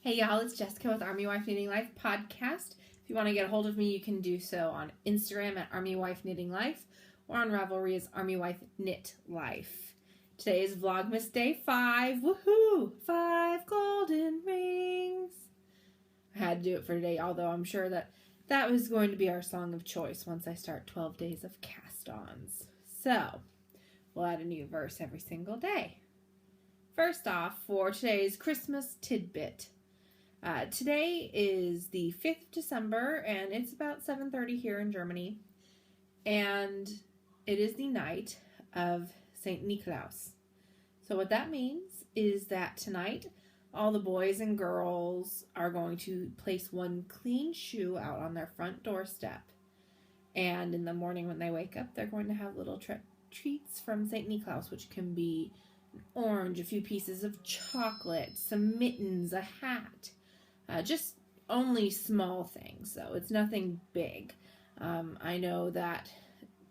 Hey y'all, it's Jessica with Army Wife Knitting Life podcast. If you want to get a hold of me, you can do so on Instagram at Army Wife Knitting Life or on Ravelry as Army Wife Knit Life. Today is Vlogmas Day 5. Woohoo! 5 golden rings. I had to do it for today, although I'm sure that was going to be our song of choice once I start 12 days of cast-ons. So, we'll add a new verse every single day. First off, for today's Christmas tidbit. Today is the 5th of December, and it's about 7:30 here in Germany, and it is the night of St. Niklaus. So what that means is that tonight, all the boys and girls are going to place one clean shoe out on their front doorstep, and in the morning when they wake up, they're going to have little treats from St. Niklaus, which can be an orange, a few pieces of chocolate, some mittens, a hat. Just only small things, so it's nothing big. I know that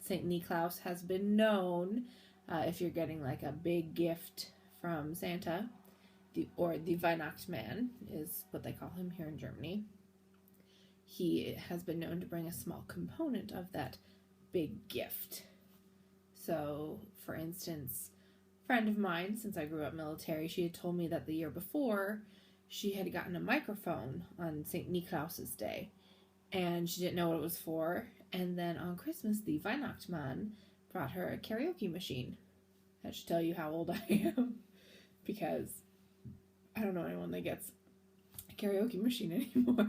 St. Niklaus has been known, if you're getting like a big gift from Santa, or the Weihnachtsmann is what they call him here in Germany. He has been known to bring a small component of that big gift. So, for instance, a friend of mine, since I grew up military, she had told me that the year before, she had gotten a microphone on St. Niklaus's Day, and she didn't know what it was for, and then on Christmas, the Weihnachtsmann brought her a karaoke machine. That should tell you how old I am, because I don't know anyone that gets a karaoke machine anymore.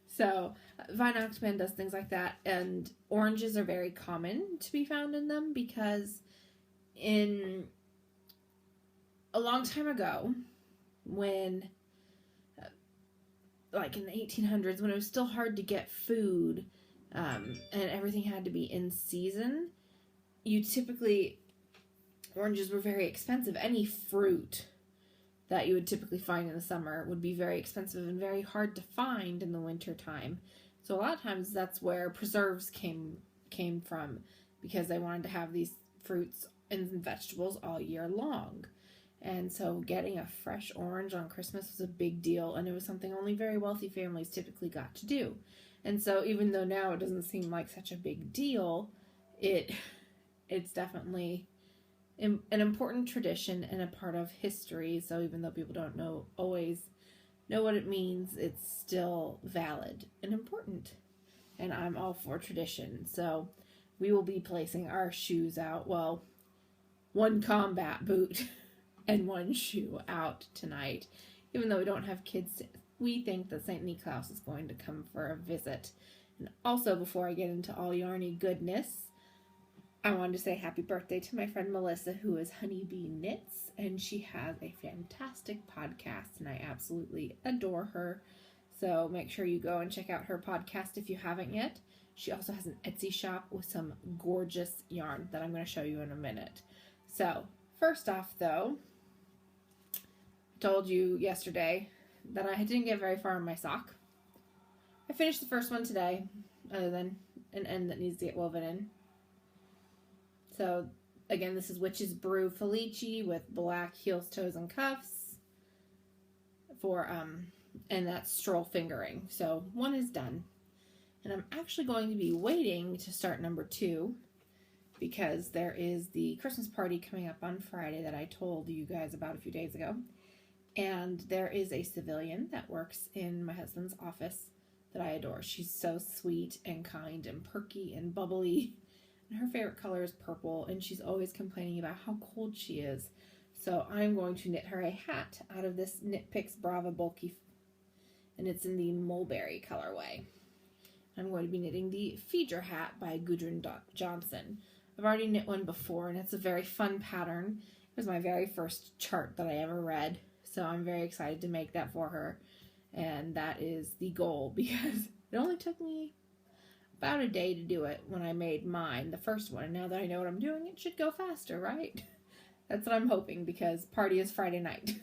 So, Weihnachtsmann does things like that, and oranges are very common to be found in them, because in a long time ago, when, like in the 1800s, when it was still hard to get food, and everything had to be in season, oranges were very expensive. Any fruit that you would typically find in the summer would be very expensive and very hard to find in the winter time. So a lot of times that's where preserves came from, because they wanted to have these fruits and vegetables all year long. And so getting a fresh orange on Christmas was a big deal, and it was something only very wealthy families typically got to do. And so even though now it doesn't seem like such a big deal, it's definitely an important tradition and a part of history. So even though people don't always know what it means, it's still valid and important. And I'm all for tradition. So we will be placing our shoes out. Well, one combat boot and one shoe out tonight. Even though we don't have kids, we think that St. Niklaus is going to come for a visit. And also, before I get into all yarny goodness, I wanted to say happy birthday to my friend Melissa, who is Honeybee Knits, and she has a fantastic podcast, and I absolutely adore her. So make sure you go and check out her podcast if you haven't yet. She also has an Etsy shop with some gorgeous yarn that I'm going to show you in a minute. So, first off, though, I told you yesterday that I didn't get very far on my sock. I finished the first one today, other than an end that needs to get woven in. So, again, this is Witch's Brew Felici with black heels, toes, and cuffs and that's stroll fingering. So, one is done. And I'm actually going to be waiting to start number 2, because there is the Christmas party coming up on Friday that I told you guys about a few days ago. And there is a civilian that works in my husband's office that I adore. She's so sweet and kind and perky and bubbly. And her favorite color is purple, and she's always complaining about how cold she is. So I'm going to knit her a hat out of this Knit Picks Brava Bulky, and it's in the mulberry colorway. I'm going to be knitting the Feeder hat by Gudrun Johnson. I've already knit one before, and it's a very fun pattern. It was my very first chart that I ever read, so I'm very excited to make that for her. And that is the goal, because it only took me about a day to do it when I made mine, the first one. And now that I know what I'm doing, it should go faster, right? That's what I'm hoping, because party is Friday night,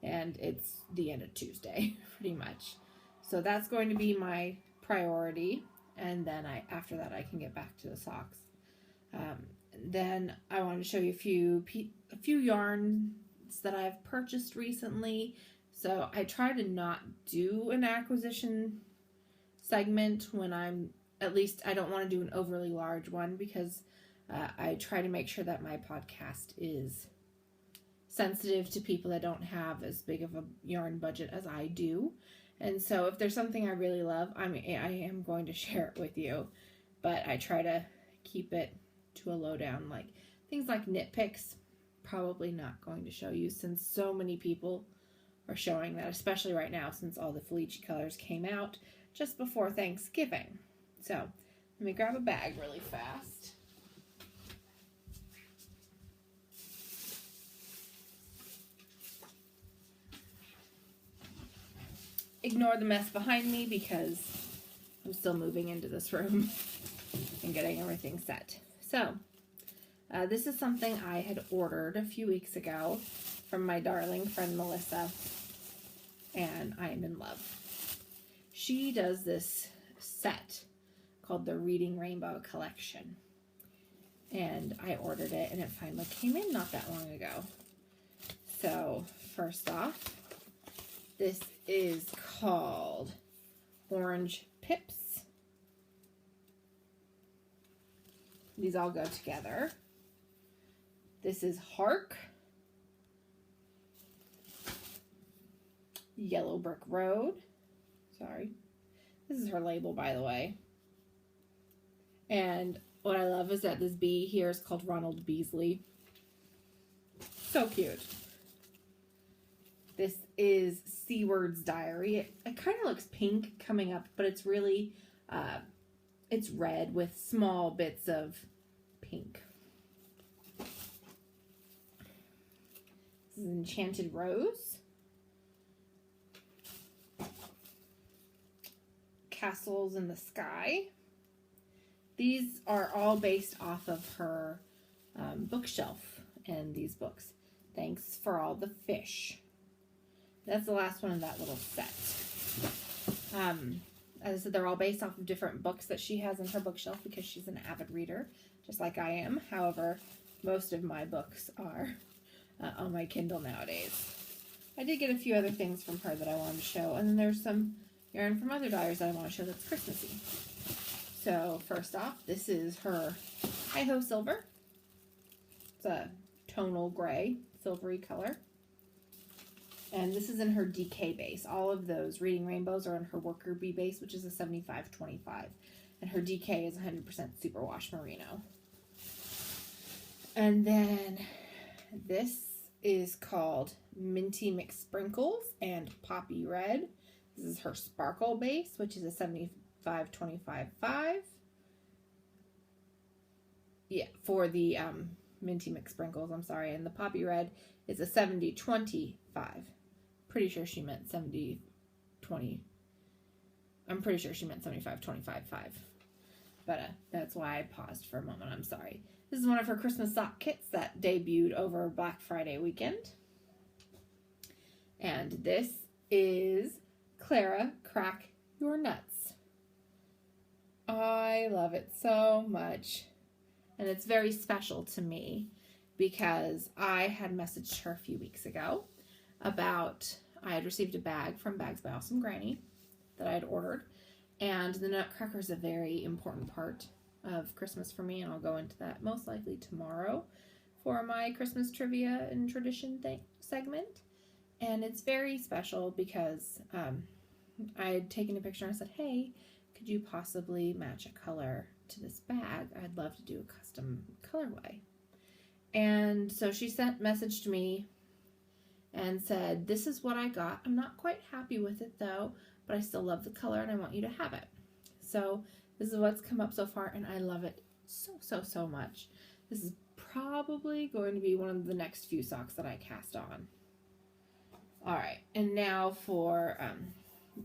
and it's the end of Tuesday, pretty much. So that's going to be my priority, and then after that I can get back to the socks. Then I want to show you a few yarns that I've purchased recently. So I try to not do an acquisition segment when at least I don't want to do an overly large one, because I try to make sure that my podcast is sensitive to people that don't have as big of a yarn budget as I do. And so if there's something I really love, I am going to share it with you, but I try to keep it to a lowdown. Like things like knit picks, probably not going to show you, since so many people are showing that, especially right now since all the Felici colors came out just before Thanksgiving. So let me grab a bag really fast. Ignore the mess behind me because I'm still moving into this room and getting everything set. So this is something I had ordered a few weeks ago from my darling friend Melissa, and I am in love. She does this set called the Reading Rainbow Collection, and I ordered it and it finally came in not that long ago. So first off, this is called Orange Pips. These all go together. This is Hark. Yellow Brick Road. Sorry. This is her label, by the way. And what I love is that this bee here is called Ronald Beasley. So cute. This is Seaward's Diary. It kind of looks pink coming up, but it's really, it's red with small bits of pink. This is Enchanted Rose. Castles in the Sky. These are all based off of her bookshelf and these books. Thanks for All the Fish. That's the last one in that little set. As I said, they're all based off of different books that she has in her bookshelf because she's an avid reader, just like I am. However, most of my books are on my Kindle nowadays. I did get a few other things from her that I wanted to show, and then there's some yarn from other dyers that I want to show that's Christmassy. So first off, this is her Hi-Ho Silver. It's a tonal gray, silvery color. And this is in her DK base. All of those Reading Rainbows are in her Worker Bee base, which is a 75-25. And her DK is 100% Superwash Merino. And then this is called Minty Mixed Sprinkles and Poppy Red. This is her Sparkle base, which is a 75-25-5. Yeah, for the Minty Mixed Sprinkles, I'm sorry. And the Poppy Red is a 70-25. Pretty sure she meant 70-20. I'm pretty sure she meant 75-25-5. But that's why I paused for a moment. I'm sorry. This is one of her Christmas sock kits that debuted over Black Friday weekend. And this is Clara Crack Your Nuts. I love it so much. And it's very special to me because I had messaged her a few weeks ago about, I had received a bag from Bags by Awesome Granny that I had ordered, and the Nutcracker is a very important part of Christmas for me, and I'll go into that most likely tomorrow for my Christmas trivia and tradition segment. And it's very special because I had taken a picture and I said, hey, could you possibly match a color to this bag? I'd love to do a custom colorway. And so she messaged me and said, this is what I got. I'm not quite happy with it though, but I still love the color and I want you to have it. So this is what's come up so far, and I love it so much. This is probably going to be one of the next few socks that I cast on. Alright, and now for,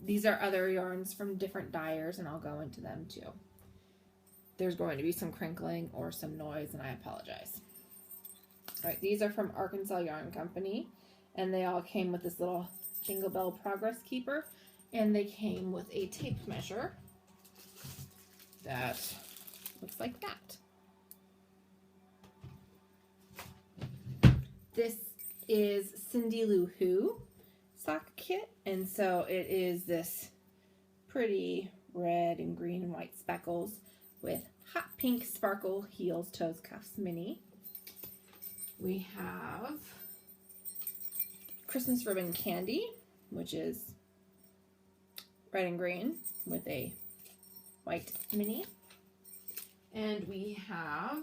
these are other yarns from different dyers, and I'll go into them too. There's going to be some crinkling or some noise, and I apologize. Alright, these are from Arkansas Yarn Company, and they all came with this little Jingle Bell Progress Keeper, and they came with a tape measure that looks like that. This is Cindy Lou Who sock kit. And so it is this pretty red and green and white speckles with hot pink sparkle heels, toes, cuffs mini. We have Christmas ribbon candy, which is red and green with a white mini. And we have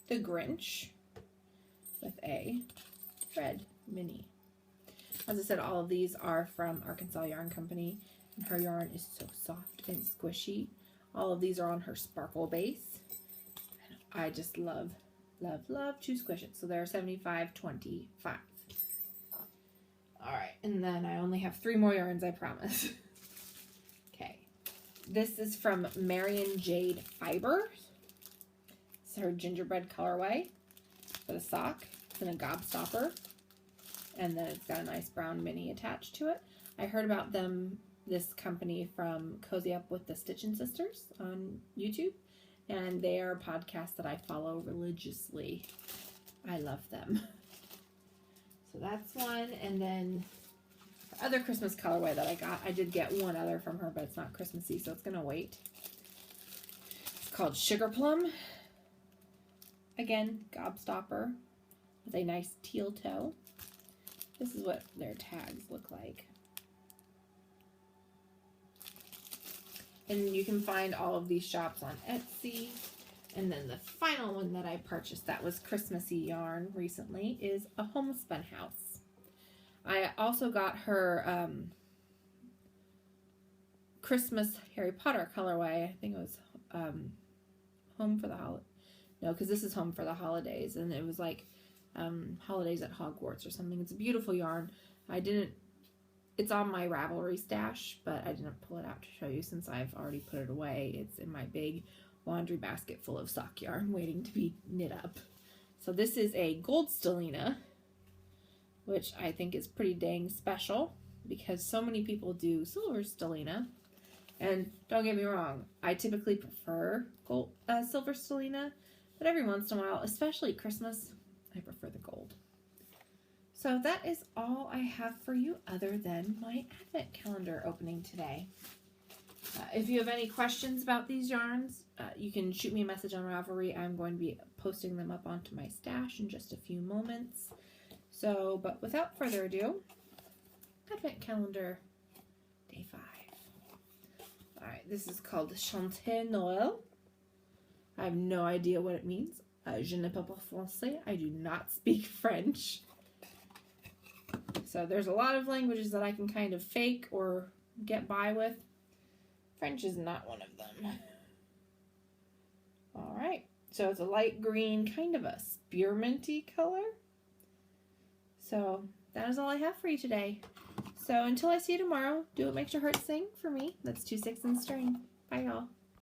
the Grinch with a red mini. As I said, all of these are from Arkansas Yarn Company, and her yarn is so soft and squishy. All of these are on her sparkle base. I just love, love, love to squish it. So they're $75.25. All right, and then I only have 3 more yarns, I promise. Okay, this is from Marion Jade Fibers. It's her gingerbread colorway for the sock. It's in a gobstopper, and then it's got a nice brown mini attached to it. I heard about them, this company, from Cozy Up with the Stitchin' Sisters on YouTube, and they are a podcast that I follow religiously. I love them. So that's one, and then the other Christmas colorway that I got, I did get one other from her, but it's not Christmassy, so it's going to wait. It's called Sugar Plum. Again, gobstopper with a nice teal toe. This is what their tags look like. And you can find all of these shops on Etsy. And then the final one that I purchased that was Christmassy yarn recently is a homespun house. I also got her Christmas Harry Potter colorway. I think it was Home for the Holidays. No, because this is Home for the Holidays, and it was like Holidays at Hogwarts or something. It's a beautiful yarn. It's on my Ravelry stash, but I didn't pull it out to show you since I've already put it away. It's in my big laundry basket full of sock yarn waiting to be knit up. So this is a gold stellina, which I think is pretty dang special because so many people do silver stellina. And don't get me wrong, I typically prefer silver stellina, but every once in a while, especially Christmas, I prefer the gold. So that is all I have for you other than my advent calendar opening today. If you have any questions about these yarns, you can shoot me a message on Ravelry. I'm going to be posting them up onto my stash in just a few moments. So, but without further ado, advent calendar, day 5. All right, this is called Chanter Noël. I have no idea what it means. Je ne parle pas français. I do not speak French. So there's a lot of languages that I can kind of fake or get by with. French is not one of them. All right, so it's a light green, kind of a spearminty color. So that is all I have for you today. So until I see you tomorrow, do what makes your heart sing for me. That's 2, 6, and string. Bye, y'all.